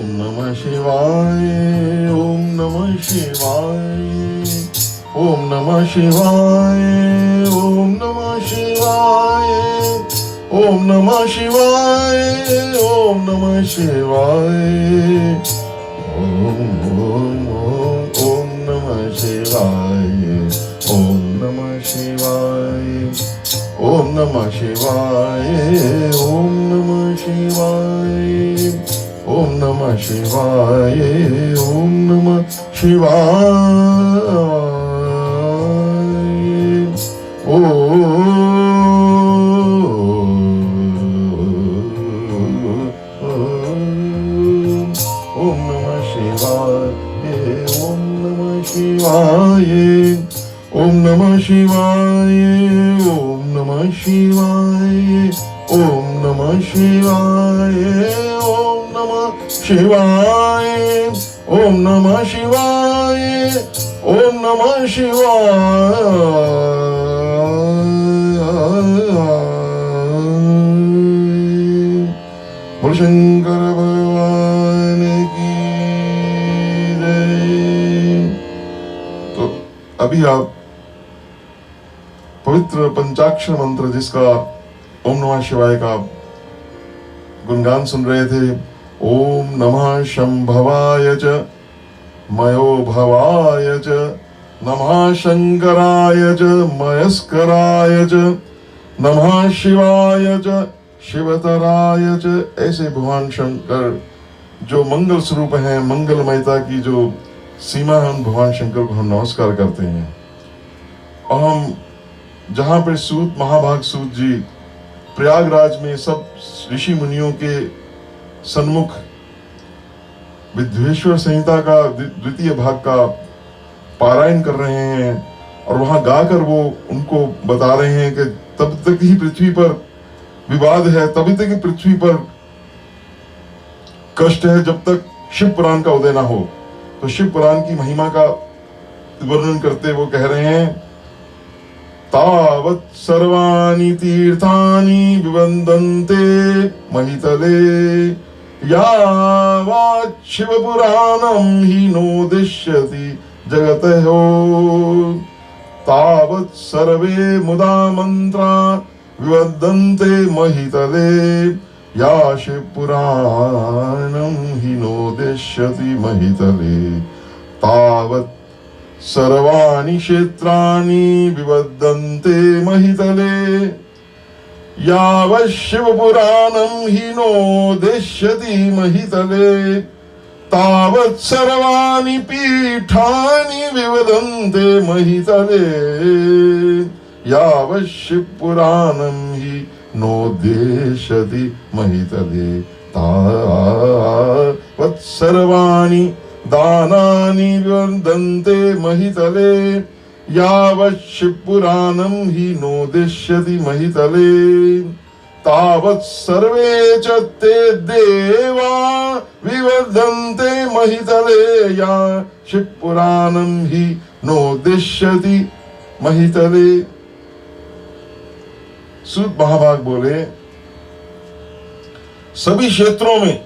नमः शिवाय, ओम नमः शिवाय, ओम नमः शिवाय, ओम नमः शिवाय, ओम नमः शिवाय, ओम नमः शिवाय, ओम ओम ओम ओम नमः शिवाय, ओम नमः शिवाय, ओम नमः शिवाय, ओम नमः शिवाय, ओम नमः शिवाय, ओम नमः शिवाय, ओम नमः शिवाय, ओम नमः शिवाय, ओम नमः शिवाय, ओम नमः शिवाय, ओम नमः शिवाय, ओम नमः शिवाय, ओम नमः शिवाय, ओम नमः शिवाय। बोल शंकर भगवान की जय। तो अभी आप पवित्र पंचाक्षर मंत्र जिसका ओम नमः शिवाय का गुणगान सुन रहे थे। ओम नमः शंभवाय च मयो भवाय च नमः शंकराय च मयस्कराय च नमः शिवाय च शिवतराय च। ऐसे भगवान शंकर जो मंगल स्वरूप हैं, मंगलमयता की जो सीमा है, उन भगवान शंकर को हम नमस्कार करते हैं। और हम जहाँ पर सूत महाभाग सूत जी प्रयागराज में सब ऋषि मुनियों के सन्मुख विद्वेश्वर संहिता का द्वितीय भाग का पारायण कर रहे हैं, और वहां गाकर वो उनको बता रहे हैं कि तब तक ही पृथ्वी पर विवाद है, तभी तक ही पृथ्वी पर कष्ट है जब तक शिव पुराण का उदय ना हो। तो शिव पुराण की महिमा का वर्णन करते वो कह रहे हैं, तावत् सर्वाणि तीर्थानि विवन्दन्ते महितले यावत् शिवपुराणं हि नोदिष्यति जगतः तावत् सर्वे मुदा मंत्रा विवदन्ते महितले या शिवपुराणं हि नोदिष्यति महितले तावत् सर्वाणि क्षेत्राणि विवदन्ते महितले यावत् शिवपुराणं हि नोदिष्यति महितले तावत् सर्वाणि पीठानि विवदन्ते महितले यावत् शिवपुराणं हि नोदिष्यति महितले तावत् सर्वाणि दानानि विवदन्ते महितले यावत् शिवपुराणं हि नोदिष्यति महितले तावत् सर्वे च ते देवा विवदन्ते महितले या शिवपुराणं हि नोदिष्यति महितले। सूत महाभाग बोले, सभी क्षेत्रों में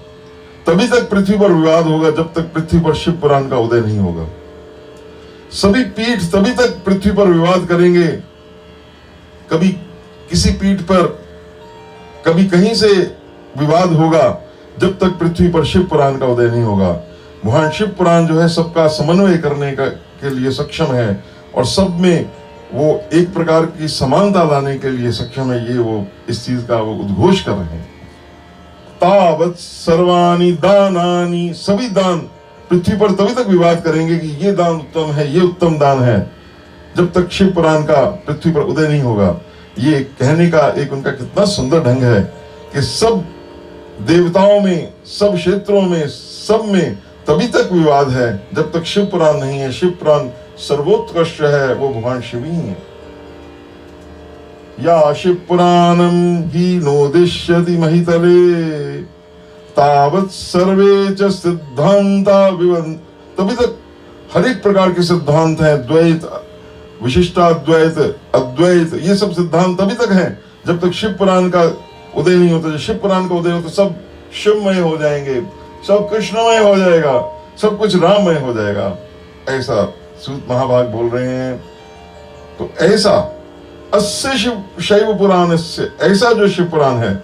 तभी तक पृथ्वी पर विवाद होगा जब तक पृथ्वी पर शिव पुराण का उदय नहीं होगा। सभी पीठ तभी तक पृथ्वी पर विवाद करेंगे, कभी किसी पीठ पर कभी कहीं से विवाद होगा जब तक पृथ्वी पर शिव पुराण का उदय नहीं होगा। भगवान शिव पुराण जो है सबका समन्वय करने के लिए सक्षम है, और सब में वो एक प्रकार की समानता लाने के लिए सक्षम है। ये वो इस चीज का वो उद्घोष कर रहे हैं। तावत् सर्वाणि दानानि, सभी दान पृथ्वी पर तभी तक विवाद करेंगे कि ये दान उत्तम है, ये उत्तम दान है, जब तक शिव पुराण का पृथ्वी पर उदय नहीं होगा। ये कहने का एक उनका कितना सुंदर ढंग है कि सब देवताओं में, सब क्षेत्रों में, सब में तभी तक विवाद है जब तक शिव पुराण नहीं है। शिव पुराण सर्वोत्कृष्ट है, वो भगवान शिव ही है। या शिव पुराणं हि नोदिष्यति महितले तावत् सर्वे च सिद्धांता विवदन्ते। तभी तक हर एक प्रकार के सिद्धांत हैं, द्वैत, विशिष्टाद्वैत, अद्वैत, ये सब सिद्धांत तभी तक हैं जब तक शिव पुराण का उदय नहीं होता। जब शिव पुराण का उदय होता सब शिवमय हो जाएंगे, सब कृष्णमय हो जाएगा, सब कुछ राममय हो जाएगा, ऐसा सूत महाभाग बोल रहे हैं। तो ऐसा अस्य शैव पुराण से, ऐसा जो शिव पुराण है,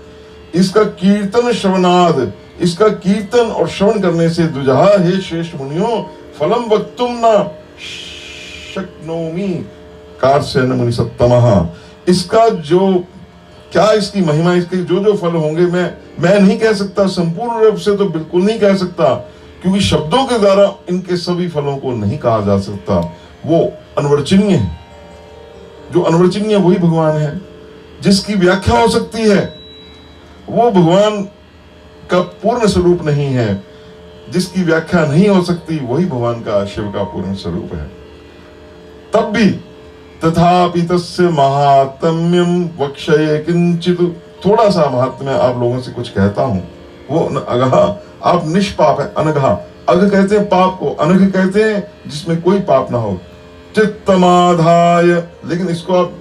इसका कीर्तन श्रवणाद, इसका कीर्तन और श्रवण करने से दुजहा हे श्रेष्ठ मुनियों फलम वक्तुम न शक्नोमि कार्सेन मुनि सत्तमः। इसका जो क्या इसकी महिमा, इसके जो जो फल होंगे मैं नहीं कह सकता, संपूर्ण रूप से तो बिल्कुल नहीं कह सकता, क्योंकि शब्दों के द्वारा इनके सभी फलों को नहीं कहा जा सकता। वो अनवर्चनीय है, जो अनवर्चनीय वही भगवान है। जिसकी व्याख्या हो सकती है वो भगवान का पूर्ण स्वरूप नहीं है, जिसकी व्याख्या नहीं हो सकती वही भगवान का, शिव का पूर्ण स्वरूप है। तब भी तथापि तस्य महात्म्यम वक्षये किंचित, थोड़ा सा महात्म्य आप लोगों से कुछ कहता हूं। वो अगहा, आप निष्पाप है, अनघा, अघ कहते हैं पाप को, अनघ कहते हैं जिसमें कोई पाप ना हो। चित्तमाधाय, लेकिन इसको आप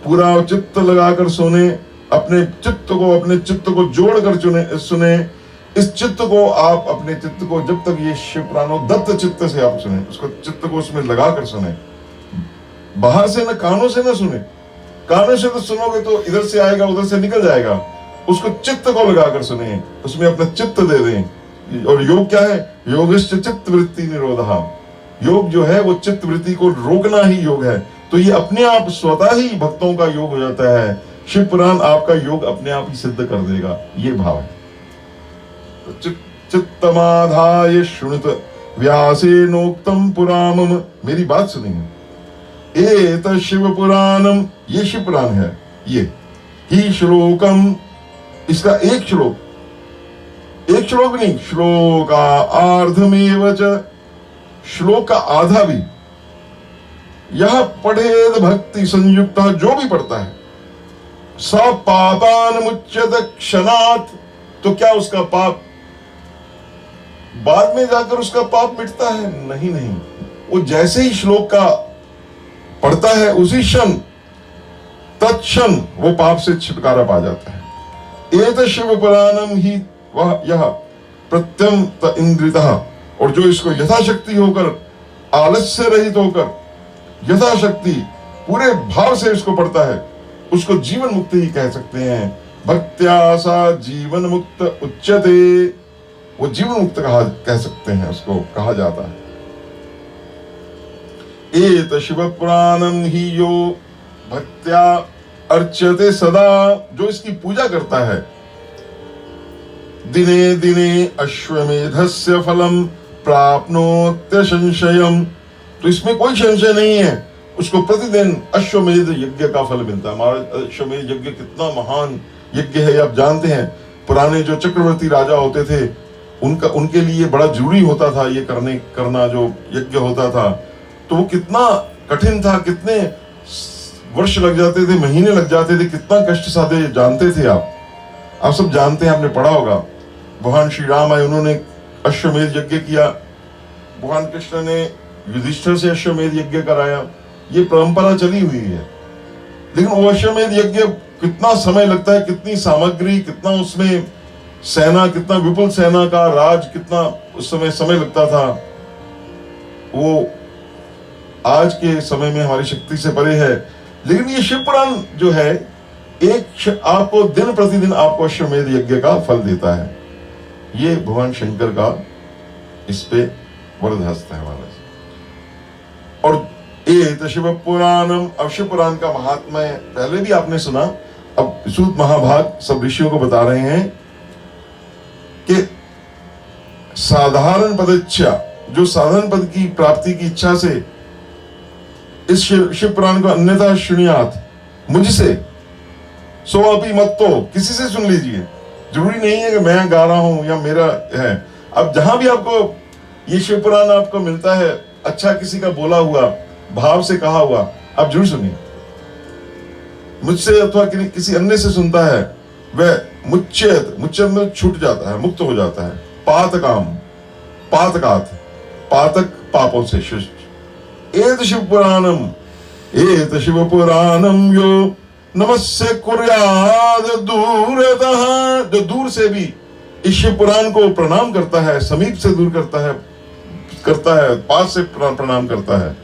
पूरा चित्त लगाकर सुने, अपने चित्त को जोड़कर सुने। इस चित्त को आप, अपने चित्त को, जब तक ये शिव पुराणों दत्त चित्त से आप सुने, उसको चित्त को उसमें लगाकर सुने, बाहर से न, कानों से न सुने। कानों से तो सुनोगे तो इधर से आएगा उधर से निकल जाएगा, उसको चित्त को लगाकर सुने, उसमें अपना चित्त दे दें। और योग क्या है? योगिश्च चित्त वृत्ति निरोधा। योग जो है वो चित्त वृत्ति को रोकना ही योग है। तो ये अपने आप स्वतः ही भक्तों का योग हो जाता है। शिव पुराण आपका योग अपने आप ही सिद्ध कर देगा, ये भाव है। तो चित्तमाधाय शृणुत व्यासेनोक्तम पुराणम, मेरी बात सुनिए। एत शिव पुराणम, ये शिव पुराण है। ये ही श्लोकम, इसका एक श्लोक नहीं, श्लोका आर्धमेव च, श्लोक का आधा भी, यह पढ़ेद भक्ति संयुक्त, जो भी पढ़ता है, स पापान मुच्यत क्षणात्, तो क्या उसका पाप बाद में जाकर उसका पाप मिटता है? नहीं, वो जैसे ही श्लोक का पढ़ता है उसी क्षण, तत्क्षण वो पाप से छुटकारा पा जाता है। एत शिव पुराणम ही वह यह प्रत्यंत इंद्रितः, और जो इसको यथाशक्ति होकर, आलस्य रहित होकर, यथाशक्ति पूरे भाव से इसको पढ़ता है, उसको जीवन मुक्त ही कह सकते हैं। भक्त्या सा जीवन मुक्त उच्यते, वो जीवन मुक्त कह सकते हैं, उसको कहा जाता है। एत शिव पुराणम ही यो भक्त्या अर्च्यते सदा, जो इसकी पूजा करता है, दिने दिने अश्वमेधस्य फलम प्राप्नोत्य संशयम, तो इसमें कोई संशय नहीं है, उसको प्रतिदिन अश्वमेध यज्ञ का फल मिलता है। हमारा अश्वमेध यज्ञ कितना महान यज्ञ है, आप जानते हैं। पुराने जो चक्रवर्ती राजा होते थे, उनके लिए बड़ा जरूरी होता था ये करना जो यज्ञ होता था, तो वो कितना कठिन था, कितने वर्ष लग जाते थे, महीने लग जाते थे, कितना कष्ट साधे जानते थे आप सब जानते हैं, आपने पढ़ा होगा। भगवान श्री राम आए, उन्होंने अश्वमेध यज्ञ किया, भगवान कृष्ण ने युधिष्ठिर से अश्वमेध यज्ञ कराया, ये परंपरा चली हुई है। लेकिन वो अश्वमेध यज्ञ कितना समय लगता है, कितनी सामग्री, कितना उसमें सेना, कितना विपुल सेना का राज, कितना उस समय लगता था, वो आज के समय में हमारी शक्ति से परे है। लेकिन ये शिव पुराण जो है, आपको दिन प्रतिदिन आपको अश्वमेध यज्ञ का फल देता है। ये भगवान शंकर का इस पे वरदहस्त है हमारा। और एत शिव पुराणम, अब शिव पुराण का महात्मा पहले भी आपने सुना, अब सूत महाभाग सब ऋषियों को बता रहे हैं कि साधारण पदच्छा, जो साधारण पद की प्राप्ति की इच्छा से इस शिव पुराण को अन्यथा श्रृणुयात, मुझसे सो अपि मत्तो, किसी से सुन लीजिए। जरूरी नहीं है कि मैं गा रहा हूं या मेरा है। अब जहां भी आपको ये शिव पुराण आपको मिलता है, अच्छा किसी का बोला हुआ, भाव से कहा हुआ, आप जरूर सुनिए। मुझसे अथवा किसी अन्य से सुनता है, वह मुच्यत में छूट जाता है, मुक्त हो जाता है। पातकाम, पातकात, पातक पापों से शिष्ट। एत शिव पुराणम यो नमस्य कुर्याद दूरतः, जो दूर से भी इस शिव पुराण को प्रणाम करता है, समीप से दूर करता है, पास से प्रणाम करता है,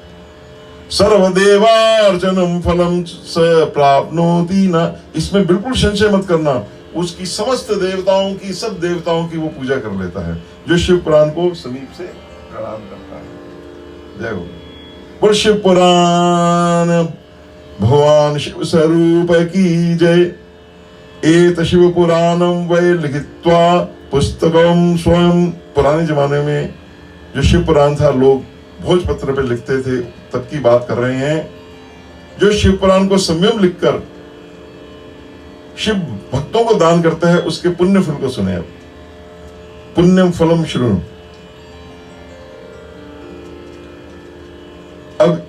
सर्वदेवार्चनम फलम स प्राप्नोति न, इसमें बिल्कुल संशय मत करना, उसकी समस्त देवताओं की, सब देवताओं की वो पूजा कर लेता है जो शिव पुराण को समीप से प्रणाम करता है। जय हो। बोल शिव पुराण भगवान शिव स्वरूप की जय। एत शिव पुराणम वै लिखित्वा पुस्तकम स्वयं। पुराने जमाने में जो शिव पुराण था, लोग भोजपत्र पे लिखते थे, तब की बात कर रहे हैं। जो शिव पुराण को स्वयं लिखकर शिव भक्तों को दान करता है, उसके पुण्य फल को सुने। अब पुण्यम फलम शृणु।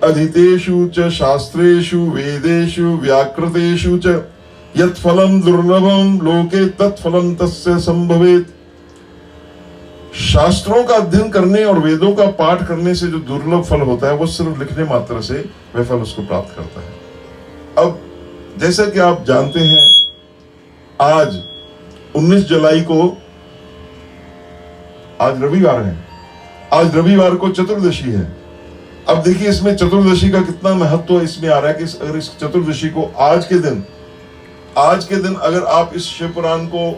अधीतेषु च शास्त्रेषु वेदेषु व्याकृतेषु च यत् फलम दुर्लभम लोके तत्फलम तस्य संभवेत्। शास्त्रों का अध्ययन करने और वेदों का पाठ करने से जो दुर्लभ फल होता है, वो सिर्फ लिखने मात्र से वह फल उसको प्राप्त करता है। अब जैसा कि आप जानते हैं, आज 19 जुलाई को, आज रविवार है, आज रविवार को चतुर्दशी है। अब देखिए इसमें चतुर्दशी का कितना महत्व इसमें आ रहा है कि अगर इस चतुर्दशी को आज के दिन अगर आप इस शिव पुराण को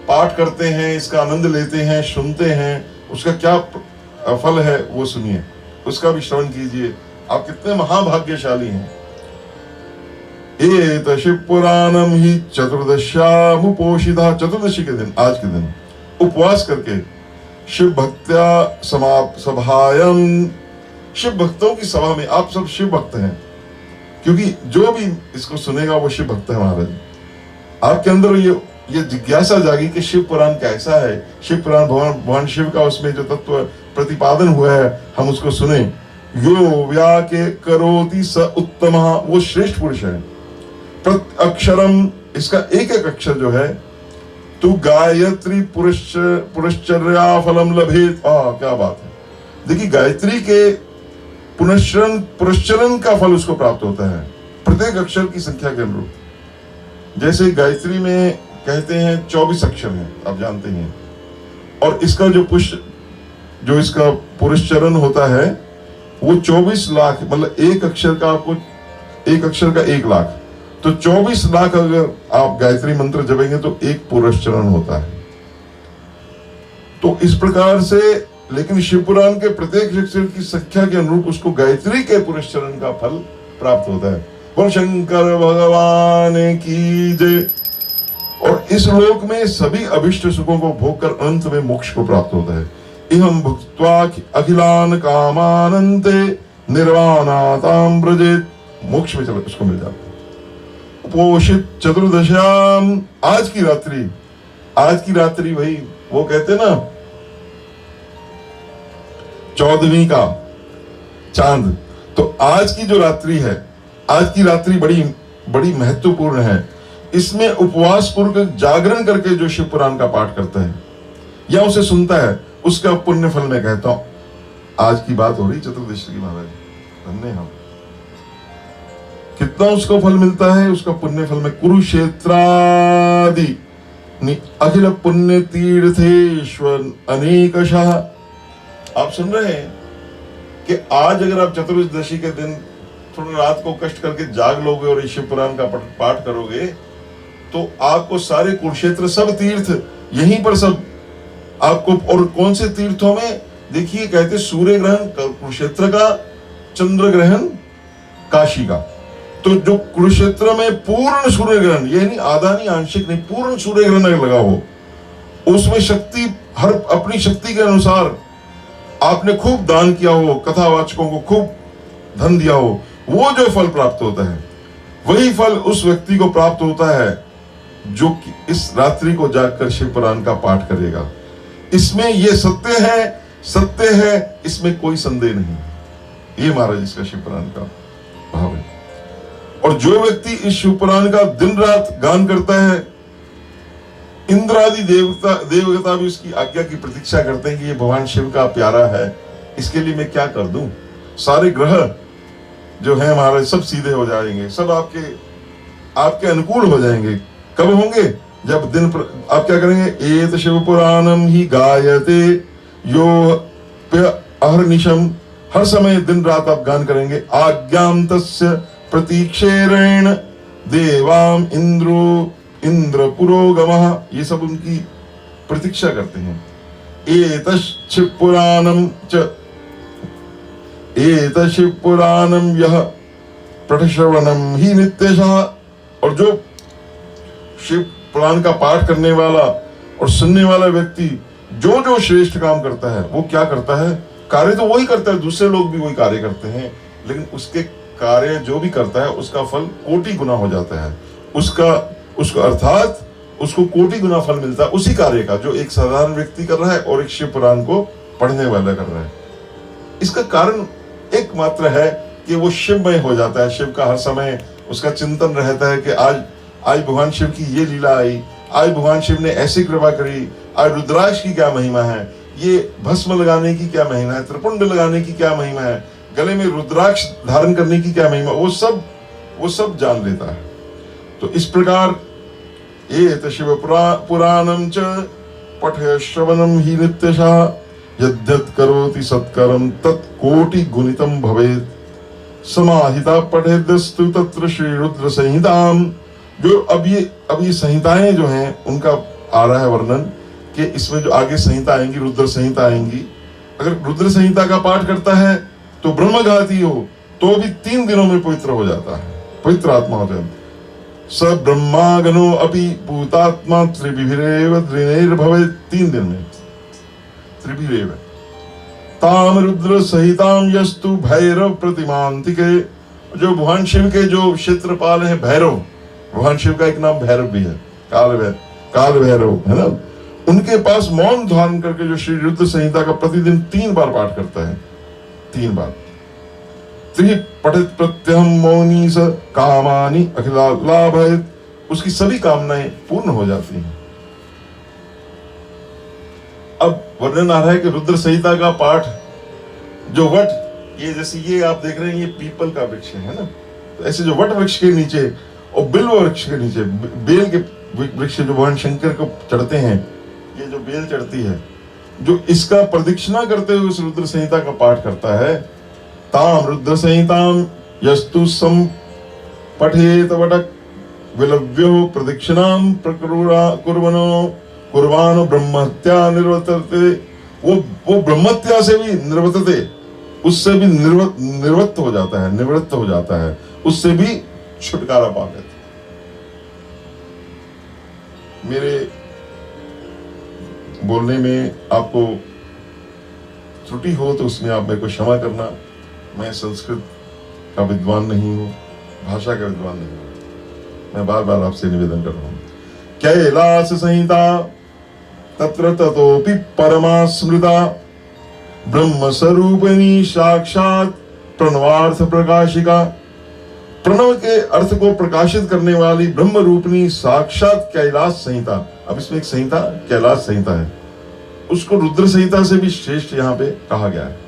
पाठ करते हैं, इसका आनंद लेते हैं, सुनते हैं, उसका क्या फल है वो सुनिए, उसका भी श्रवण कीजिए। आप कितने महाभाग्यशाली हैं। एत शिव पुराणम ही चतुर्दश्यामुपोषिता। चतुर्दशी के दिन, आज के दिन उपवास करके शिव भक्त्या सभायम, शिव भक्तों की सभा में, आप सब शिव भक्त हैं, क्योंकि जो भी इसको सुनेगा वो शिव भक्त है। महाराज, आपके अंदर ये जिज्ञासा जागी कि शिव पुराण कैसा है, शिव पुराण भगवान शिव का उसमें जो तत्व प्रतिपादन हुआ है, हम उसको सुने। यो व्याके करोति स उत्तमः, वो श्रेष्ठ पुरुष है। प्रत अक्षरम, इसका एक एक अक्षर जो है, तू गायत्री पुरश्चर्या फलम लभेत। क्या बात है। देखिए गायत्री के पुनश्चरण का फल उसको प्राप्त होता है, प्रत्येक अक्षर की संख्या के अनुरूप। जैसे गायत्री में कहते हैं 24 अक्षर हैं, आप जानते हैं, और इसका जो इसका पुरश्चरण होता है वो 24 लाख, मतलब एक अक्षर का आपको, एक अक्षर का 1 लाख, तो 24 लाख अगर आप गायत्री मंत्र जपेंगे तो एक पुरश्चरण होता है। तो इस प्रकार से, लेकिन शिव पुराण के प्रत्येक अक्षर की संख्या के अनुरूप उसको गायत्री के पुरश्चरण का फल प्राप्त होता है। बोल शंकर भगवान की जय। और इस लोक में सभी अभिष्ट सुखों को भोग कर अंत में मोक्ष को प्राप्त होता है। इहम भुक्त्वा अखिलान कामानन्ते निर्वाणातां व्रजेत, मोक्ष में चलो उसको मिल जाता है। उपोषित चतुर्दश्याम, आज की रात्रि भाई, वो कहते ना 14वीं का चांद, तो आज की जो रात्रि है, आज की रात्रि बड़ी महत्वपूर्ण है। इसमें उपवास पूर्वक जागरण करके जो शिव पुराण का पाठ करता है या उसे सुनता है, उसका पुण्य फल मैं कहता हूं। आज की बात हो रही चतुर्दशी की महाराज, हमने हम कितना उसको फल मिलता है, उसका पुण्य फल में कुरुक्षेत्रादि अखिल पुण्य तीर्थेश्वर अनेकशः। आप सुन रहे हैं कि आज अगर आप चतुर्दशी के दिन थोड़ा रात को कष्ट करके जाग लोगे और शिव पुराण का पाठ करोगे, तो आपको सारे कुरुक्षेत्र, सब तीर्थ यहीं पर सब आपको, और कौन से तीर्थों में, देखिए कहते सूर्य ग्रहण कुरुक्षेत्र का, चंद्र ग्रहण काशी का। तो जो कुरुक्षेत्र में पूर्ण सूर्य ग्रहण, ये नहीं आधा नहीं आंशिक नहीं, पूर्ण सूर्य ग्रहण लगा हो, उसमें शक्ति, हर अपनी शक्ति के अनुसार आपने खूब दान किया हो, कथावाचकों को खूब धन दिया हो, वो जो फल प्राप्त होता है, वही फल उस व्यक्ति को प्राप्त होता है जो कि इस रात्रि को जागकर शिव पुराण का पाठ करेगा। इसमें ये सत्य है, इसमें कोई संदेह नहीं। ये महाराज इसका शिव पुराण का भाव है। और जो व्यक्ति इस शिव पुराण का दिन रात गान करता है, इंद्र आदि देवता भी उसकी आज्ञा की प्रतीक्षा करते हैं कि ये भगवान शिव का प्यारा है, इसके लिए मैं क्या कर दूं। सारे ग्रह जो है महाराज सब सीधे हो जाएंगे, सब आपके अनुकूल हो जाएंगे। कब होंगे? जब आप क्या करेंगे, एत शिव पुराणम ही गायते यो अहर्निशम, हर समय दिन रात आप गान करेंगे। आज्ञाम तस्य प्रतीक्षेरेण देवाम इंद्र पुरोगमः, ये सब उनकी प्रतीक्षा करते हैं। एतश्च पुराणम च एतशिव पुराणम यह पठश्रवणम ही नित्यशः, और जो शिव पुराण का पाठ करने वाला और सुनने वाला व्यक्ति जो जो श्रेष्ठ काम करता है, वो क्या करता है, कार्य तो वही करता है, दूसरे लोग भी वही कार्य करते हैं, लेकिन उसके कार्य जो भी करता है उसका फल कोटि गुना हो जाता है। उसको अर्थात उसको कोटि गुना फल मिलता है उसी कार्य का जो एक साधारण व्यक्ति कर रहा है और एक शिव पुराण को पढ़ने वाला कर रहा है। इसका कारण एकमात्र है कि वो शिवमय हो जाता है। शिव का हर समय उसका चिंतन रहता है कि आज भगवान शिव की ये लीला आई, आज भगवान शिव ने ऐसी कृपा करी, आज रुद्राक्ष की क्या महिमा है, ये भस्म लगाने की क्या महिमा है, त्रिपुंड लगाने की क्या महिमा है, गले में रुद्राक्ष धारण करने की क्या महिमा, वो सब जान लेता है। तो इस प्रकार एत शिव पुराणम च पठय श्रवणम ही नित्यशः यद्यत् करोति सत्करम तत्कोटि गुणितम भवेत् समाहिता पठेद्यस्तु तत्र श्री रुद्र संहिताम। जो अब ये संहिताएं जो हैं उनका आ रहा है वर्णन कि इसमें जो आगे संहिता आएंगी, रुद्र संहिता आएंगी। अगर रुद्र संहिता का पाठ करता है तो ब्रह्मघाती हो तो भी 3 दिनों में पवित्र हो जाता है, पवित्र आत्मा हो जाता है। स ब्रह्मागनो अपि भूतात्मा त्रिभिरेव द्रिनैर्भवेत्, 3 दिन में त्रिभिरेव। ताम रुद्र सहिताम यस्तु भैरव प्रतिमांतिके, जो भगवान शिव के जो क्षेत्रपाल हैं भैरव, भगवान शिव का एक नाम भैरव भी है, काल भैरव है ना, उनके पास मौन धारण करके जो श्री रुद्र संहिता का प्रतिदिन 3 बार पाठ करता है, 3 बार, त्रि पठित प्रत्यहम मौनी स कामानि अखिला लाभयत्, उसकी सभी कामनाएं पूर्ण हो जाती हैं। अब वर्णन आ रहा है कि रुद्र संहिता का पाठ जो वट, ये जैसे ये आप देख रहे हैं ये पीपल का वृक्ष है ना, तो ऐसे जो वट वृक्ष के नीचे और बिल्व वृक्ष के नीचे, बेल के वृक्ष जो भगवान शंकर को चढ़ते हैं, ये जो बेल चढ़ती है, जो इसका प्रदक्षिणा करते हुए उस रुद्र संहिता का पाठ करता है, ताम रुद्र संहिताम यस्तु सम पठेत वटक विलव्यो प्रदक्षिणाम कुर्वानो ब्रह्महत्या निर्वर्तते, वो ब्रह्महत्या से भी निर्वर्तते, उससे भी निवृत्त हो जाता है, निवृत्त हो जाता है, उससे भी छुटकारा पा लेते। मेरे बोलने में आपको त्रुटि हो तो उसमें आप मेरे को क्षमा करना। मैं संस्कृत का विद्वान नहीं हूं, भाषा का विद्वान नहीं हूं। मैं बार बार आपसे निवेदन कर रहा हूं। कैलास संहिता तत्र ततोपि परमा स्मृता ब्रह्म स्वरूपिणी साक्षात प्रणवार्थ प्रकाशिका, प्रणव के अर्थ को प्रकाशित करने वाली ब्रह्म रूपिणी साक्षात कैलाश संहिता। अब इसमें एक संहिता कैलाश संहिता है, उसको रुद्र संहिता से भी श्रेष्ठ यहाँ पे कहा गया है।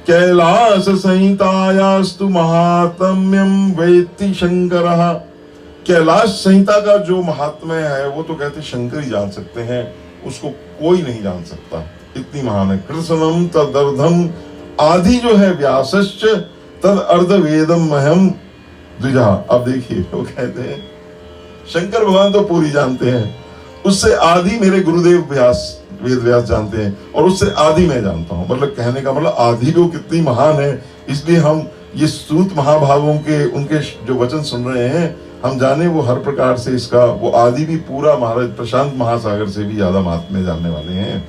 कैलाश संहितायास्तु महात्म्यम वेत्ति शंकरः, कैलाश संहिता का जो महात्म्य है वो तो कहते शंकर ही जान सकते हैं, उसको कोई नहीं जान सकता, इतनी महान है। कृष्णम तदर्धम, आदि जो है व्यासश्च तद अर्ध वेदम महम द्विजा। अब देखिए वो कहते हैं शंकर भगवान तो पूरी जानते हैं, उससे आदि मेरे गुरुदेव व्यास वेद व्यास जानते हैं, और उससे आदि मैं जानता हूं। मतलब कहने का मतलब आदि वो कितनी महान है, इसलिए हम ये सूत महाभागों के उनके जो वचन सुन रहे हैं, हम जाने वो हर प्रकार से इसका वो आदि भी पूरा महाराज प्रशांत महासागर से भी ज्यादा महात्म्य जानने वाले हैं।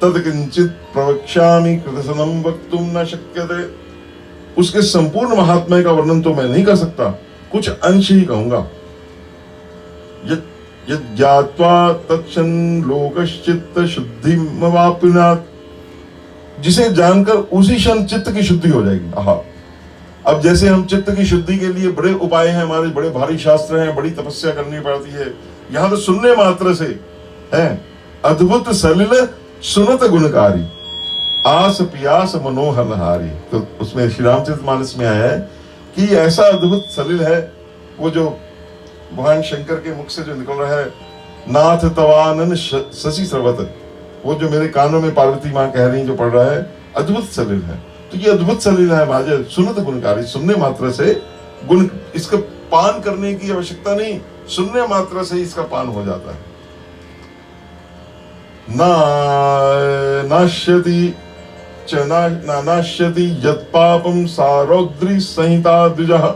तद किंचित प्रवक्ष्यामि कृतसनम वक्तुम न शक्यते, उसके संपूर्ण महात्म्य का वर्णन तो मैं नहीं कर सकता, कुछ अंश ही कहूंगा। यज्ञात्वा तत्क्षण लोकश्चित्त शुद्धिमवाप्नुयात्, जिसे जानकर उसी क्षण चित्त की शुद्धि हो जाएगी। आहा, अब जैसे हम चित्त की शुद्धि के लिए बड़े उपाय हैं, हमारे बड़े भारी शास्त्र हैं, बड़ी तपस्या करनी पड़ती है, यहाँ तो सुनने मात्र से है अद्भुत सलिल सुनत गुणकारी आस पियास मनोहरहारी। तो उसमें श्री रामचरितमानस में आया है कि ऐसा अद्भुत सलिल है वो जो भगवान शंकर के मुख से जो निकल रहा है, नाथ तवानन शशि स्रवत। वो जो मेरे कानों में पार्वती माँ कह रही जो पढ़ रहा है, अद्भुत सलिल है। तो ये अद्भुत सलिल है माजे, सुनत गुणकारी, सुनने मात्र से गुण, इसका पान करने की आवश्यकता नहीं, सुनने मात्र से इसका पान हो जाता है। नाश्यति च नाश्यति यत् पापम सारौद्री संहिता द्विजः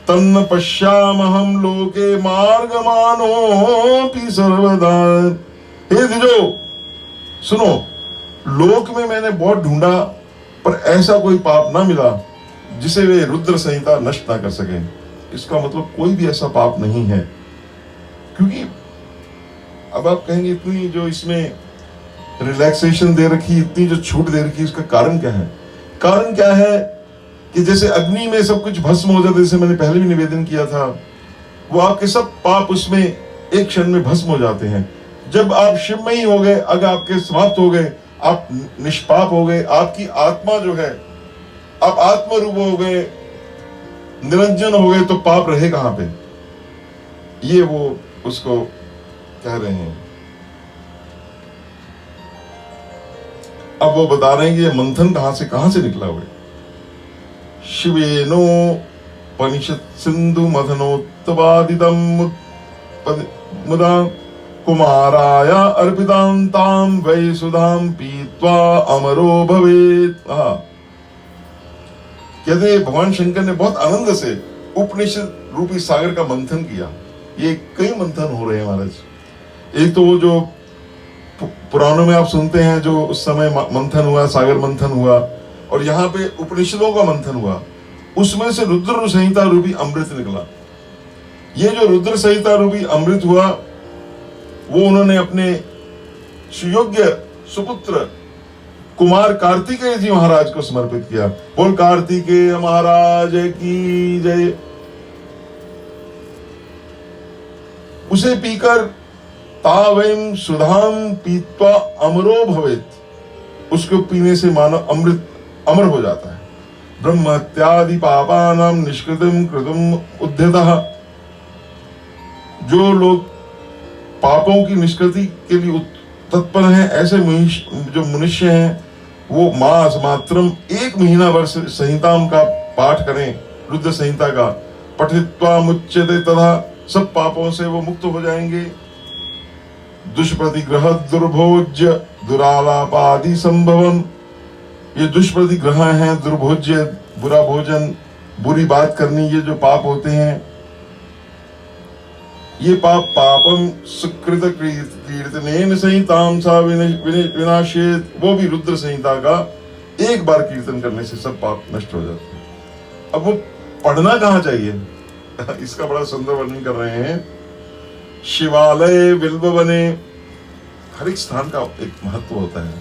तन्न पश्यामहं लोके मार्गमानोऽपि सर्वदा। हे द्विजो सुनो, लोक में मैंने बहुत ढूंढा पर ऐसा कोई पाप ना मिला जिसे वे रुद्र संहिता नष्ट ना कर सके। इसका मतलब कोई भी ऐसा पाप नहीं है। क्योंकि अब आप कहेंगे इतनी जो इसमें रिलैक्सेशन दे रखी, इतनी जो छूट दे रखी, इसका कारण क्या है? कारण क्या है कि जैसे अग्नि में सब कुछ भस्म हो जाता है, जैसे मैंने पहले भी निवेदन किया था, वो आपके सब पाप उसमें एक क्षण में भस्म हो जाते हैं। जब आप शिवमयी हो गए, अगर आपके समाप्त हो गए, आप निष्पाप हो गए, आपकी आत्मा जो है, आप आत्म रूप हो गए, निरंजन हो गए, तो पाप रहे कहां पे? ये वो उसको कह रहे हैं। अब वो बता रहे हैं कि ये मंथन कहां से निकला हुआ है। शिवेनो पनिषद सिंधु मथनोत्तवादितम मुदा कुमाराया अर्पितां ताम वै सुधाम पीत्वा अमरो भवेत्। कहते भगवान शंकर ने बहुत आनंद से उपनिषद रूपी सागर का मंथन किया। ये कई मंथन हो रहे हैं महाराज। एक तो वो जो पुराणों में आप सुनते हैं, जो उस समय मंथन हुआ, सागर मंथन हुआ, और यहाँ पे उपनिषदों का मंथन हुआ, उसमें से रुद्र संहिता रूपी अमृत निकला। ये जो रुद्र संहिता रूपी अमृत हुआ, वो उन्होंने अपने सुयोग्य सुपुत्र कुमार कार्तिकेय जी महाराज को समर्पित किया। बोल कार्तिकेय महाराज की जय। उसे पीकर तावैम सुधाम पीत्वा अमरो भवेत्, उसको पीने से मानव अमृत अमर हो जाता है। ब्रह्मत्यादि पापानां निष्कृतिम कृतम उद्यतः, जो लोग पापों की निष्कृति के लिए तत्पर हैं, ऐसे जो मनुष्य हैं, वो मास मात्रम 1 महीना वर्ष संहिताम का पाठ करें, रुद्र संहिता का, पठित्वा मुच्यते तथा, सब पापों से वो मुक्त हो जाएंगे। दुष्प्रतिग्रह दुर्भोज्य दुरालापादि संभवम, ये दुष्प्रतिग्रह हैं, दुर्भोज्य बुरा भोजन, बुरी बात करनी, ये जो पाप होते हैं, ये पाप पापम सुकृत कीर्तनेन संहितां सा विनाशेत, वो भी रुद्र संहिता का एक बार कीर्तन करने से सब पाप नष्ट हो जाते हैं। अब वो पढ़ना कहाँ चाहिए? इसका बड़ा सुंदर वर्णन कर रहे हैं। शिवालय बिल्व बने, हर एक स्थान का एक महत्व होता है।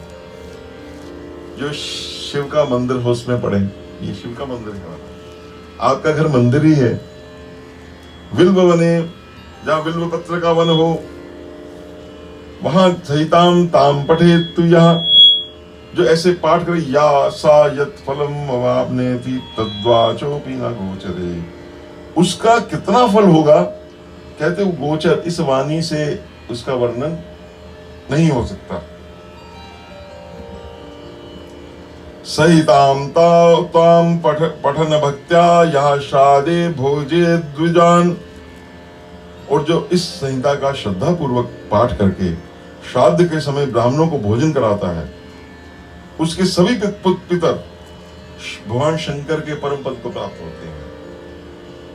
जो शिव का मंदिर हो उसमें पढ़े, ये शिव का मंदिर है, आपका घर मंदिर ही है। बिल्व बने, जहां बिल्व पत्र का वन हो, वहां संहिताम ताम पठे तु, यहाँ जो ऐसे पाठ करे, या सा यत् फलम अवाप्नेति तद्वाचोपि न गोचरे, उसका कितना फल होगा? कहते वो गोचर, इस वाणी से उसका वर्णन नहीं हो सकता। सहिताम ताम पठन भक्त्या यह श्राद्धे भोजे द्विजान, और जो इस संहिता का श्रद्धा पूर्वक पाठ करके श्राद्ध के समय ब्राह्मणों को भोजन कराता है, उसके सभी पितर भगवान शंकर के परम पद को प्राप्त होते हैं।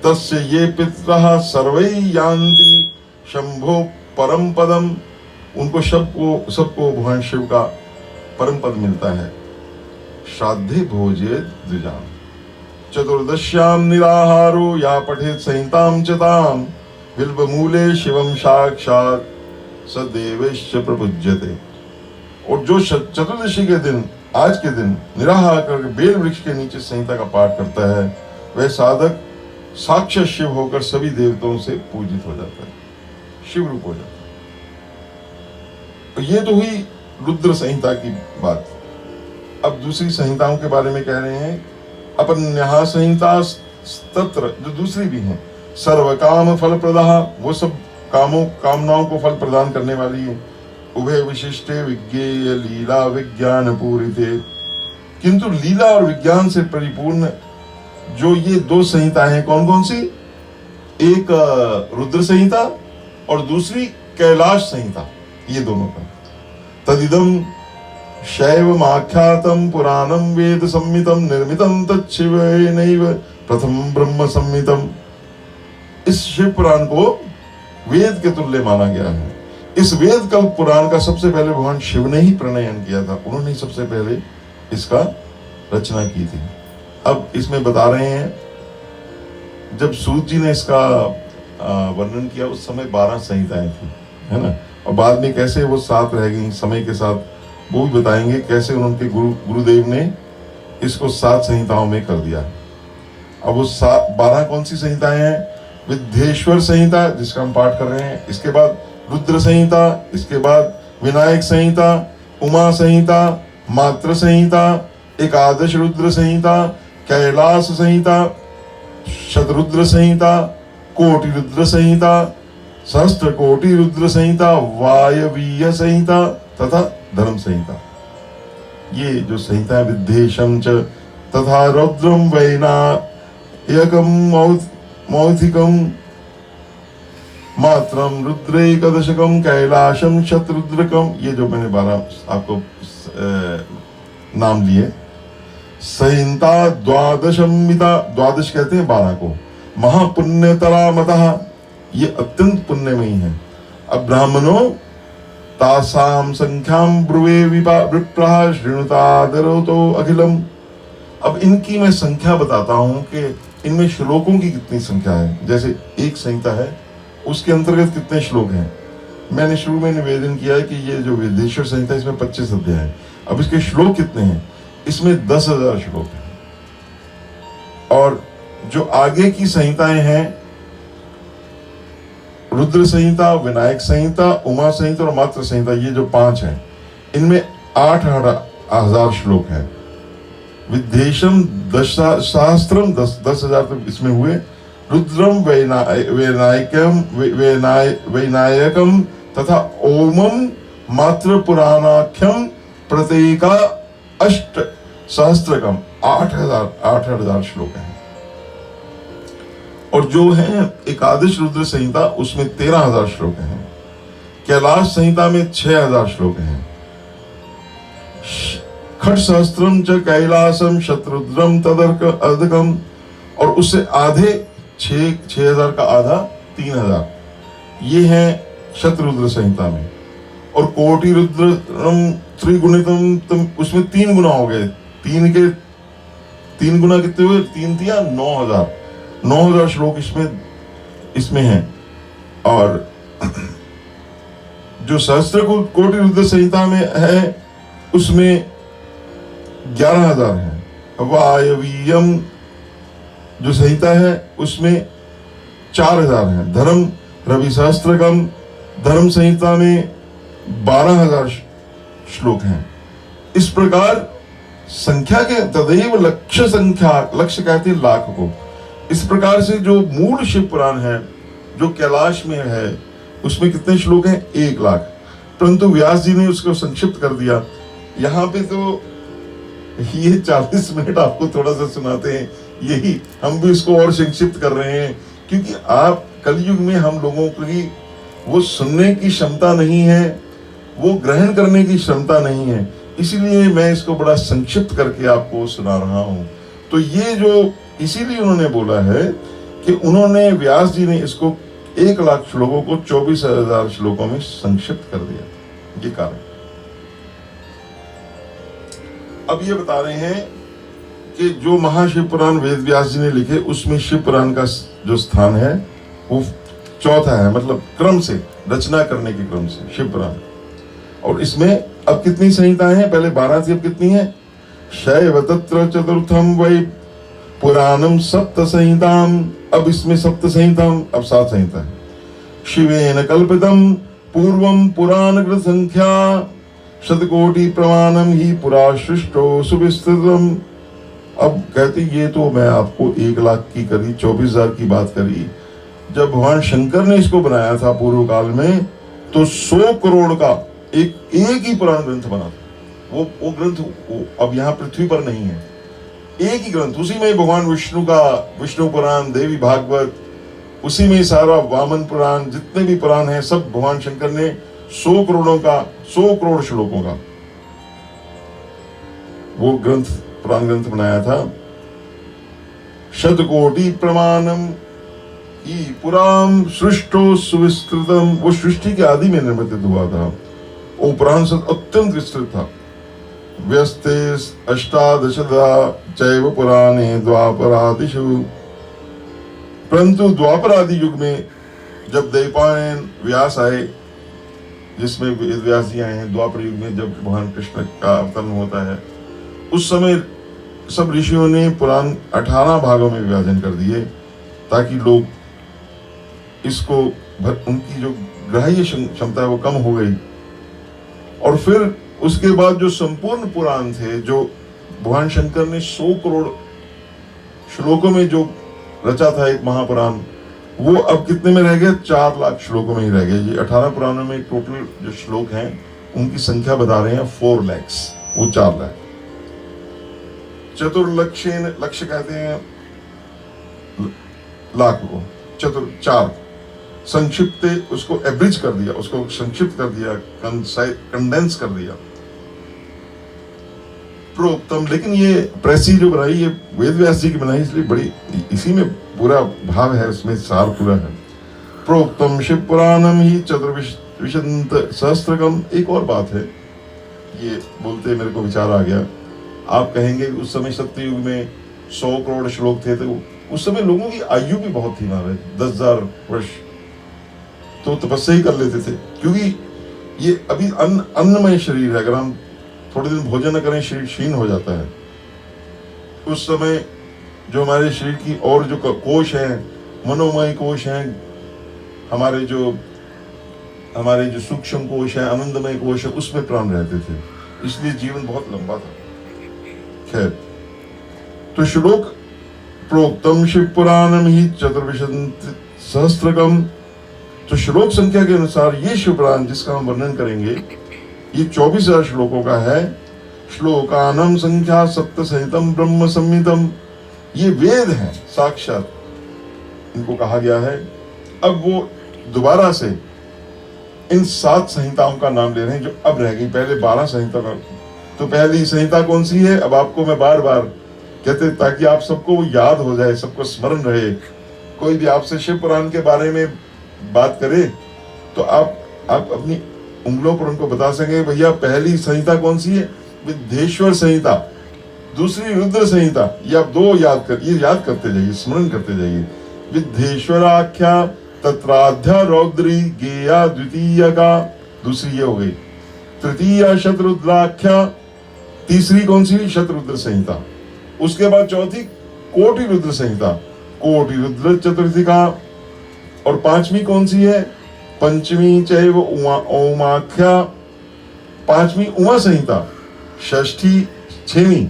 तस्य ये पितरः सर्वै यान्ति शंभो परम पदम, उनको सबको भगवान शिव का परम पद मिलता है। श्राद्धे भोजे द्विजान चतुर्दश्याम निराहारो या पठेत संहिताम चताम बिल्वमूले शिवम साक्षात् सदेवश्च प्रपूज्यते। और जो चतुर्दशी के दिन, आज के दिन निराहार करके बेल वृक्ष के नीचे संहिता का पाठ करता है, वह साधक साक्षात शिव होकर सभी देवताओं से पूजित हो जाता है, शिव रूप हो जाता है। तो ये तो हुई रुद्र संहिता की बात। अब दूसरी संहिताओं के बारे में कह रहे हैं। अपन्याः संहिता तत्र, जो दूसरी भी हैं, सर्व काम फल प्रदाः, वो सब कामनाओं को फल प्रदान करने वाली है। उभय विशिष्टे विज्ञेय लीला विज्ञान पूरिते, किंतु लीला और विज्ञान से परिपूर्ण जो ये दो संहिताएं हैं, कौन कौन सी? एक रुद्र संहिता और दूसरी कैलाश संहिता, ये दोनों का। तदिदम शैव आख्यातम पुराणम वेद संहितम निर्मितम तच्छिवेनैव प्रथम ब्रह्म संहितम। इस शिव पुराण को वेद के तुल्य माना गया है। इस वेद कल्प पुराण का सबसे पहले भगवान शिव ने ही प्रणयन किया था, उन्होंने सबसे पहले इसका रचना की थी। अब इसमें बता रहे हैं, जब सूत जी ने इसका वर्णन किया उस समय 12 संहिताएं थी, है ना, और बाद में कैसे वो 7 रह गई समय के साथ, वो भी बताएंगे कैसे उनके गुरुदेव ने इसको 7 संहिताओं में कर दिया। अब वो 12 कौन सी संहिताएं हैं? विद्येश्वर संहिता जिसका हम पाठ कर रहे हैं, इसके बाद रुद्र संहिता, इसके बाद विनायक संहिता, उमा संहिता, मात्र संहिता, एकादश रुद्र संहिता, कैलाश संहिता, शतरुद्र संहिता, कोटि रुद्र संहिता, सहस्त्र कोटि रुद्र संहिता, वायवीय संहिता तथा धर्म संहिता। ये जो संहिता विद्येशम च तथा रौद्रम वैनायकम मौथिकम मात्रम रुद्रैकदशकम कैलाशम शतरुद्रकम, ये जो मैंने 12 आपको नाम लिए। संहिता द्वादशमिता, द्वादश कहते हैं 12 को। महापुण्यतरा मतः, ये अत्यंत पुण्यमयी है। अब ब्राह्मणों तासाम संख्याम ब्रुवे विप्राः शृणुतादरो तो अखिलम। अब इनकी मैं संख्या बताता हूं कि इनमें श्लोकों की कितनी संख्या है। जैसे एक संहिता है, उसके अंतर्गत कितने श्लोक हैं। मैंने शुरू में निवेदन किया है कि ये जो विद्येश्वर संहिता है इसमें 25 अध्याय हैं। अब इसके श्लोक कितने हैं? इसमें 10,000 श्लोक हैं। और जो आगे की संहिताएं हैं, रुद्र संहिता, विनायक संहिता, उमा संहिता और मात्र संहिता, ये जो 5 हैं, इनमें 8,000 श्लोक हैं। विद्येशम 10,000 तो इसमें हुए। रुद्रम वैनायकम तथा ओमम मात्र पुराणाख्यम प्रत्येका 8 सहस्त्रकम, 8,000 श्लोक हैं। और जो है एकादश रुद्र संहिता, उसमें 13,000 श्लोक हैं। कैलाश संहिता में 6,000 श्लोक हैं। खट सहस्त्रम च कैलासम शतरुद्रम तदर्कम, और उससे आधे 6,000 का आधा 3,000, ये है शतरुद्र संहिता में। और कोटि रुद्रम त्रिगुणितम, उसमें 3 गुना हो गए। 3 गुना कितने हुए? 3 दिया 9,000 श्लोक इसमें हैं। और जो सहस्त्र कोटि रुद्र संहिता में है उसमें 11,000 है। वायवीयम जो संहिता है उसमें 4,000 है। धर्म रवि सहस्त्रकम, धर्म संहिता में 12,000 श्लोक हैं। इस प्रकार संख्या के तदैव लक्ष्य संख्या, लक्ष्य कहते हैं लाख को। इस प्रकार से जो मूल शिव पुराण है जो कैलाश में है उसमें कितने श्लोक हैं? 1 लाख। परंतु व्यास जी ने उसको संक्षिप्त कर दिया। यहाँ पे तो ये 40 मिनट आपको थोड़ा सा सुनाते हैं, यही हम भी इसको और संक्षिप्त कर रहे हैं, क्योंकि आप कलयुग में हम लोगों की वो सुनने की क्षमता नहीं है, वो ग्रहण करने की क्षमता नहीं है, इसीलिए मैं इसको बड़ा संक्षिप्त करके आपको सुना रहा हूं। तो ये जो इसीलिए उन्होंने बोला है कि उन्होंने व्यास जी ने इसको 1 लाख श्लोकों को 24,000 श्लोकों में संक्षिप्त कर दिया, ये कारण। अब ये बता रहे हैं कि जो महाशिव पुराण वेद व्यास जी ने लिखे उसमें शिव पुराण का जो स्थान है वो 4था है, मतलब क्रम से, रचना करने के क्रम से शिव पुराण। और इसमें अब कितनी संहिताएं हैं? पहले 12 थी, अब कितनी है? शैव तत्र चतुर्थम वै पुराणम सप्त संहिताम, अब इसमें सप्त संहिताम, अब 7 संहिता है। शिवेन कल्पितम पूर्वम पुराण कृत संख्या शतकोटि प्रमाणम ही पुरा सृष्टो सुविस्तृतम। अब कहते ये तो मैं आपको 1 लाख की करी, 24,000 की बात करी, जब भगवान शंकर ने इसको बनाया था पूर्व काल में, तो 100 करोड़ का एक ही पुराण ग्रंथ बना था। वो ग्रंथ अब यहाँ पृथ्वी पर नहीं है। एक ही ग्रंथ, उसी में भगवान विष्णु का विष्णु पुराण, देवी भागवत, उसी में सारा वामन पुराण, जितने भी पुराण हैं सब भगवान शंकर ने 100 करोड़ श्लोकों का वो ग्रंथ, पुराण ग्रंथ बनाया था। शतकोटि प्रमाणम ई पुराण सृष्टो सुविस्तृतम, वो सृष्टि के आदि में निर्मित हुआ था। वो पुराण अत्यंत विस्तृत था। व्यस्ते अष्टादशदा चैव पुराणे द्वापरादिषु, परंतु द्वापरादि युग में जब दैपायन व्यास आए, जिसमें व्यास जी आए हैं, द्वापर युग में जब भगवान कृष्ण का अवतरण होता है, उस समय सब ऋषियों ने पुराण 18 भागों में विभाजन कर दिए, ताकि लोग इसको उनकी जो ग्राह्य क्षमता है वो कम हो गई। और फिर उसके बाद जो संपूर्ण पुराण थे, जो भगवान शंकर ने 100 करोड़ श्लोकों में जो रचा था एक महापुराण, वो अब कितने में रह गए? 4 लाख श्लोकों में ही रह गए। ये 18 पुराणों में टोटल जो श्लोक हैं उनकी संख्या बता रहे हैं 4 लाख, वो 4 लाख। चतुर्लक्षेन, लक्ष्य कहते हैं लाख को, 4 संक्षिप्त, उसको एब्रिज कर दिया, उसको संक्षिप्त कर दिया, कंडेंस कर दिया। प्रोक्तम, लेकिन ये प्रेसी जो बनाई, ये वेद व्यास जी की बनाई, इसलिए बड़ी, इसी में पूरा भाव है, उसमें सार पूरा है। प्रोक्तम शिव पुराणम ही चतुर्विशंत सहस्त्रकम। एक और बात है, ये बोलते मेरे को विचार आ गया। आप कहेंगे उस समय सत्ययुग में 100 करोड़ श्लोक थे, तो उस समय लोगों की आयु भी बहुत थी, 10,000 वर्ष तो तपस्या ही कर लेते थे, क्योंकि ये अभी अन्नमय शरीर है। अगर हम थोड़े दिन भोजन न करें, शरीर क्षीण हो जाता है। उस समय जो हमारे शरीर की और जो कोश हैं, मनोमय कोश हैं, हमारे जो सूक्ष्म कोश है, आनंदमय कोश है, उसमें प्राण रहते थे, इसलिए जीवन बहुत लंबा था। खैर, तो श्लोक प्रोक्तम शिव पुराणम ही चतुर्विशंत सहस्त्रकम, तो श्लोक संख्या के अनुसार ये शिव पुराण जिसका हम वर्णन करेंगे, ये 24,000 श्लोकों का है। श्लोकानम संख्या सप्त सहितम ब्रह्म संहितम, ये वेद है साक्षात, इनको कहा गया है। अब वो दोबारा से इन 7 संहिताओं का नाम ले रहे हैं जो अब रह गई। पहले 12 संहिता का, तो पहली संहिता कौन सी है, अब आपको मैं बार बार कहते, ताकि आप सबको वो याद हो जाए, सबको स्मरण रहे। कोई भी आपसे शिव पुराण के बारे में बात करे तो आप अपनी उंगलियों पर उनको बता सकेंगे, भैया पहली संहिता कौन सी है, विद्धेश्वर संहिता, दूसरी रुद्र संहिता। ये आप 2 याद करते जाइए, स्मरण करते जाइए। विद्धेश्वराख्या तत्राध्या रौद्री गेया द्वितीय का, दूसरी ये हो गई। तृतीया शतरुद्राख्या, तीसरी कौन सी, शतरुद्र संहिता। उसके बाद चौथी कोटि रुद्र संहिता, कोटि रुद्र चतुर्थिका। और 5वीं कौन सी है, पंचमी चैव ओमाख्या, 5वीं उमा संहिता। 6वीं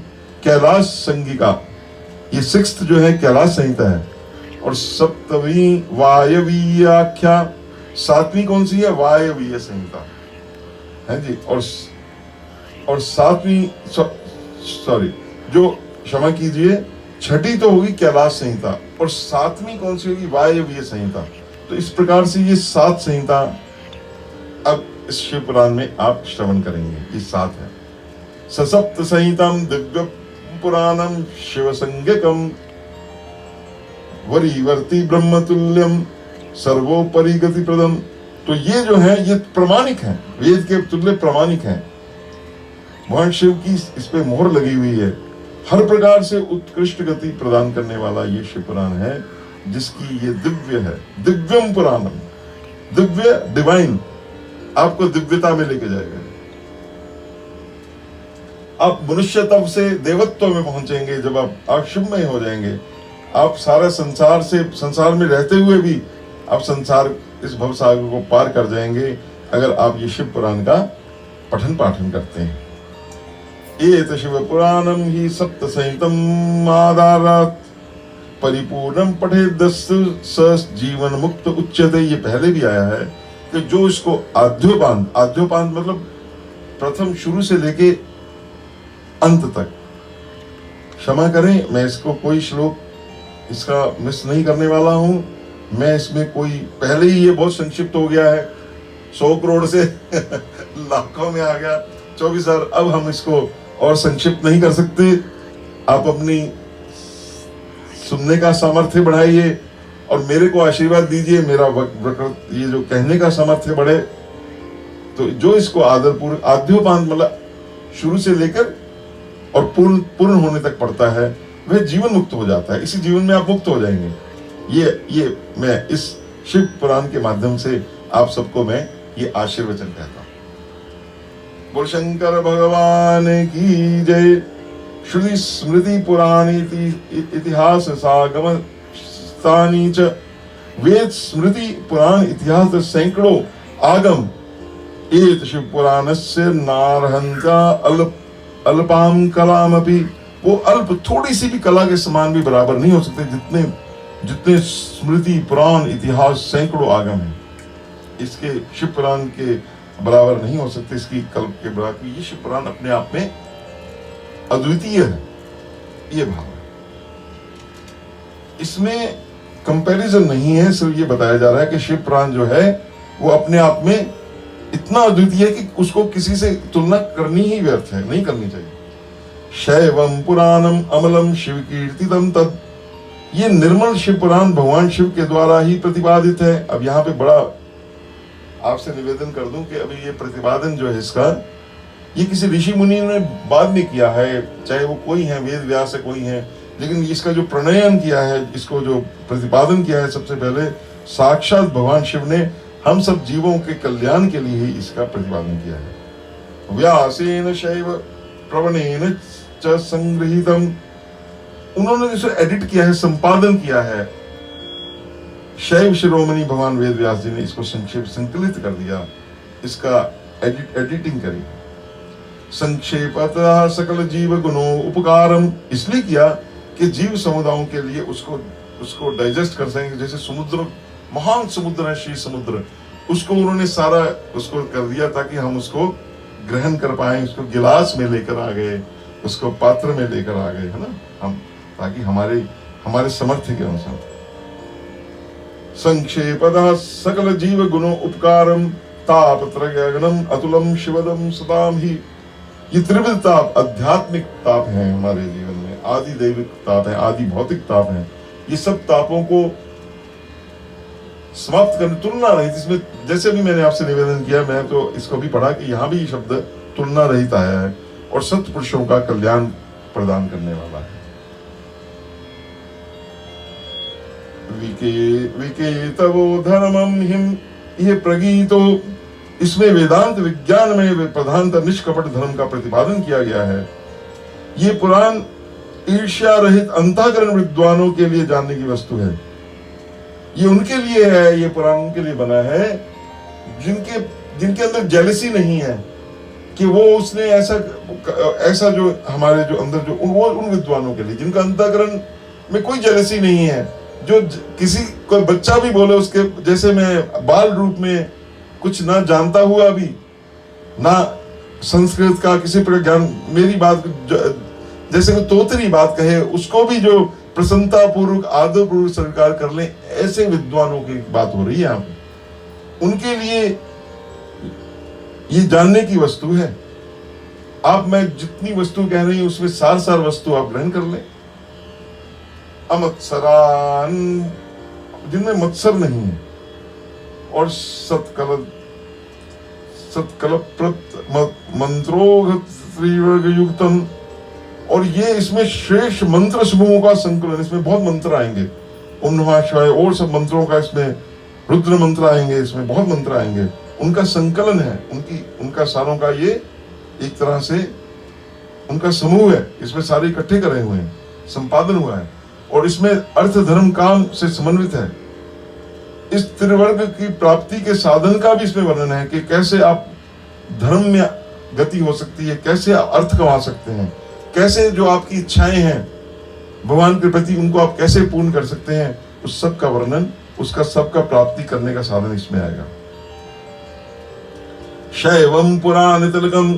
कैलाश संगिका, ये 6th जो है कैलाश संहिता है। और 7वीं वायवीयाख्या, 7वीं कौन सी है, वायवीय संहिता है जी। और 7वीं, सॉरी, जो क्षमा कीजिए, 6ठी तो होगी कैलाश संहिता, और 7वीं कौन सी होगी, वायवीय संहिता। तो इस प्रकार से ये 7 संहिता अब इस शिव पुराण में आप श्रवण करेंगे। ये 7 है। ससप्त संहितम दिव्य पुराणम शिव संज्ञकम वरीवर्ति ब्रह्मतुल्यम सर्वोपरि गति प्रदम। तो ये जो है ये प्रामाणिक है, वेद के तुल्य प्रामाणिक है। भगवान शिव की इस पे मोहर लगी हुई है। हर प्रकार से उत्कृष्ट गति प्रदान करने वाला ये शिव पुराण है, जिसकी ये दिव्य है। दिव्यम पुराणम, दिव्य, डिवाइन, आपको दिव्यता में लेके जाएगा। आप मनुष्यत्व से देवत्व में पहुंचेंगे जब आप शिवमय हो जाएंगे। आप सारा संसार में रहते हुए भी आप संसार, इस भवसागर को पार कर जाएंगे, अगर आप ये शिव पुराण का पठन पाठन करते हैं। एत शिव पुराणम ही सप्त संहितम आधारात् परिपूर्णम पठे दस स जीवन मुक्त उच्यते, ये पहले भी आया है कि जो इसको आद्योपांत, आद्योपांत मतलब प्रथम शुरू से लेके अंत तक, क्षमा करें मैं इसको कोई श्लोक इसका मिस नहीं करने वाला हूं, मैं इसमें कोई, पहले ही ये बहुत संक्षिप्त हो गया है, 100 करोड़ से लाखों में आ गया 24,000, अब हम इसको और संक्षिप्त नहीं कर सकते। आप अपनी सुनने का सामर्थ्य बढ़ाइए और मेरे को आशीर्वाद दीजिए, मेरा ये जो कहने का सामर्थ्य बढ़े। तो जो इसको आदरपूर्वक आद्योपांत मतलब शुरू से लेकर और पूर्ण होने तक पढ़ता है वह जीवन मुक्त हो जाता है। इसी जीवन में आप मुक्त हो जाएंगे। ये मैं इस शिव पुराण के माध्यम से आप सबको मैं ये आशीर्वचन कहता हूं। बोल शंकर भगवान की जय। श्रुति स्मृति पुराणी इतिहास सागम स्थानी च, वेद स्मृति पुराण इतिहास सैकड़ों आगम एत शिव पुराणस्य नारहंता अल्पाम कलामपि, वो अल्प थोड़ी सी भी कला के समान भी बराबर नहीं हो सकते जितने स्मृति पुराण इतिहास सैकड़ों आगम है, इसके शिव पुराण के बराबर नहीं हो सकते, इसकी कल्प के बराबर। ये शिव पुराण अपने आप में अद्वितीय है, ये भाव है। इसमें कंपैरिजन नहीं है, सिर्फ ये बताया जा रहा है कि शिव पुराण जो है वो अपने आप में इतना अद्वितीय है कि उसको किसी से तुलना करनी ही व्यर्थ है, नहीं करनी चाहिए। शैवम पुराणम अमलम शिव कीर्तितम तद, ये निर्मल शिव पुराण भगवान शिव के द्वारा ही प्रतिपादित है। अब यहाँ पे बड़ा आपसे निवेदन कर दूं कि अभी ये प्रतिपादन जो है इसका, ये किसी ऋषि मुनि ने बाद में किया है, चाहे वो कोई है, वेद व्यास है, कोई है, लेकिन इसका जो प्रणयन किया है, इसको जो प्रतिपादन किया है, सबसे पहले साक्षात भगवान शिव ने हम सब जीवों के कल्याण के लिए ही इसका प्रतिपादन किया है। व्यासेन शैव प्रवणेन च संगृहीतम, उन्होंने इसे एडिट किया है, संपादन किया है। शैव शिरोमणि भगवान वेद व्यास जी ने इसको संकलित कर दिया, इसका एडिटिंग करी। संक्षेपतः सकल जीव गुणों उपकारम, इसलिए किया कि जीव समुदायों के लिए उसको डाइजेस्ट कर सकेंगे। जैसे समुद्र, महान समुद्र है श्री समुद्र, उसको उन्होंने सारा उसको कर दिया ताकि हम उसको ग्रहण कर पाए, उसको गिलास में लेकर आ गए, उसको पात्र में लेकर आ गए, है ना, हम, ताकि हमारे सामर्थ्य के अनुसार। संक्षेपतः सकल जीव गुणों उपकारम तापत्रयगणम अतुलम शिवदम सदाम ही, ये त्रिविध ताप, आध्यात्मिक ताप है हमारे जीवन में, आदि दैविक ताप है, आदि भौतिक ताप है। ये सब तापों को समाप्त करने, तुलना रहित, इसमें जैसे भी मैंने आपसे निवेदन किया, मैं तो इसको भी पढ़ा कि यहाँ भी शब्द तुलना रहित आया है और सत्पुरुषों का कल्याण प्रदान करने वाला है। विकेतवो धर्मम हिम ये प्रगीतो, इसमें वेदांत विज्ञान में प्रधानतः निष्कपट धर्म का प्रतिपादन किया गया है। ये पुराण ईर्ष्या रहित अंतःकरण विद्वानों के लिए जानने की वस्तु है। ये उनके लिए है, ये पुराण उनके लिए बना है जिनके अंदर जेलसी नहीं है कि वो उसने ऐसा जो हमारे जो अंदर जो वो उन विद्वानों के लिए जिनका अंतःकरण में कोई जेलसी नहीं है, जो किसी कोई बच्चा भी बोले उसके, जैसे मैं बाल रूप में कुछ ना जानता हुआ भी, ना संस्कृत का किसी प्रकार ज्ञान, मेरी बात जैसे कोई तोतरी बात कहे उसको भी जो प्रसन्नता पूर्वक आदर पूर्वक स्वीकार कर ले, ऐसे विद्वानों की बात हो रही है यहाँ पे। उनके लिए ये जानने की वस्तु है। आप मैं जितनी वस्तु कह रही हूं उसमें सार वस्तु आप ग्रहण कर ले। अमत्सरान, जिनमें मत्सर नहीं है, और सत्कलप्रत मंत्रोघ युक्तम, और ये इसमें श्रेष्ठ मंत्र समूहों का संकलन, इसमें बहुत मंत्र आएंगे, ओम नमः शिवाय और सब मंत्रों का, इसमें रुद्र मंत्र आएंगे, इसमें बहुत मंत्र आएंगे, उनका संकलन है, उनका सारों का ये एक तरह से उनका समूह है, इसमें सारे इकट्ठे करे हुए हैं, संपादन हुआ है, और इसमें अर्थ धर्म काम से समन्वित है। इस त्रिवर्ग की प्राप्ति के साधन का भी इसमें वर्णन है कि कैसे आप धर्म में गति हो सकती है, कैसे आप अर्थ कमा सकते हैं, कैसे जो आपकी इच्छाएं हैं भगवान के प्रति उनको आप कैसे पूर्ण कर सकते हैं, उस सब का वर्णन, उसका सबका प्राप्ति करने का साधन इसमें आएगा। शैवम पुराण तिलकम,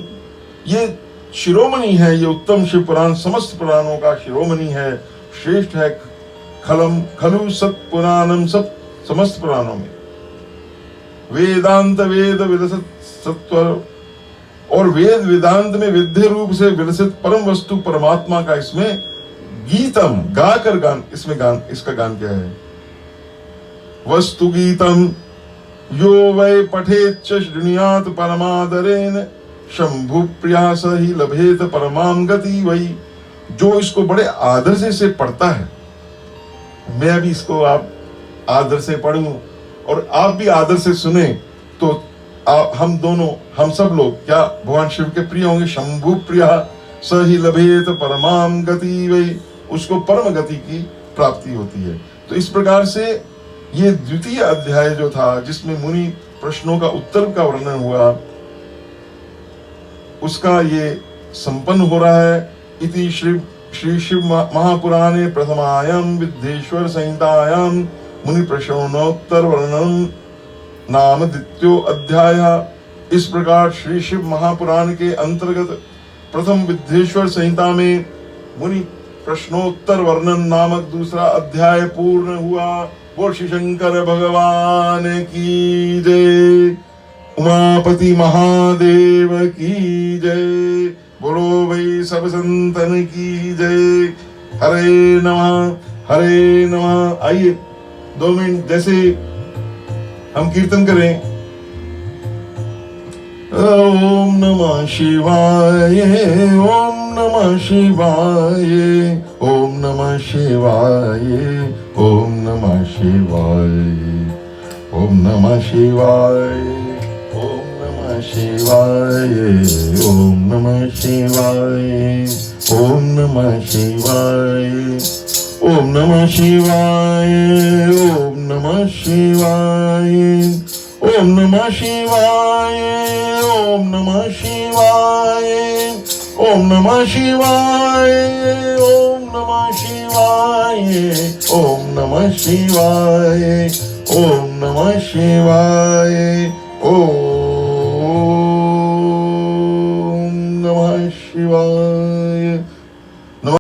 ये शिरोमणि है, ये उत्तम शिव पुराण समस्त पुराणों का शिरोमणि है, श्रेष्ठ है। खलम खलु सत पुराणम, सब समस्त पुराणों में वेदांत वेद विलसित सत्वर, और वेद वेदांत में विद्य रूप से विलसित परम वस्तु परमात्मा का इसमें गीतम, गाकर गान, इसमें गान, इसका गान क्या है? वस्तु गीतम यो वै पठेत शृणुयात परमादरेन शंभु प्रयास ही लभेत परमाम गति वै। जो इसको बड़े आदर से पढ़ता है, मैं भी इसको आप आदर से पढ़ूं और आप भी आदर से सुने, तो हम दोनों, हम सब लोग क्या भगवान शिव के प्रिय होंगे। शंभु प्रिया स ही लभेत परमाम गति वै, उसको परम गति की प्राप्ति होती है। तो इस प्रकार से ये द्वितीय अध्याय जो था, जिसमें मुनि प्रश्नों का उत्तर का वर्णन हुआ, उसका ये संपन्न हो रहा है। इति श्री शिव महापुराणे प्रथमायाम विद्येश्वर संहितायाम मुनि प्रश्नोत्तर वर्णन नाम द्वितीयो अध्याय। इस प्रकार श्री शिव महापुराण के अंतर्गत प्रथम विद्येश्वर संहिता में मुनि प्रश्नोत्तर वर्णन नामक दूसरा अध्याय पूर्ण हुआ। बोल श्री शंकर भगवान की जय, उमापति महादेव की जय, बोलो भाई सब संतन की जय। हरे नमः, हरे नमः। आइए 2 मिनट जैसे हम कीर्तन करें। ओम नमः शिवाय, ओम नमः शिवाय, ओम नमः शिवाय, ओम नमः शिवाय, ओम नमः शिवाय, ओम नमः शिवाय, ओम नमः शिवाय, ओम नमः शिवाय, ओम नमः शिवाय, ओम नमः शिवाय, ओम नमः शिवाय, ओम नमः शिवाय, ओम नमः शिवाय, ओम नमः शिवाय, ओम नमः शिवाय, ओम नमः शिवाय, ओम नमः शिवाय।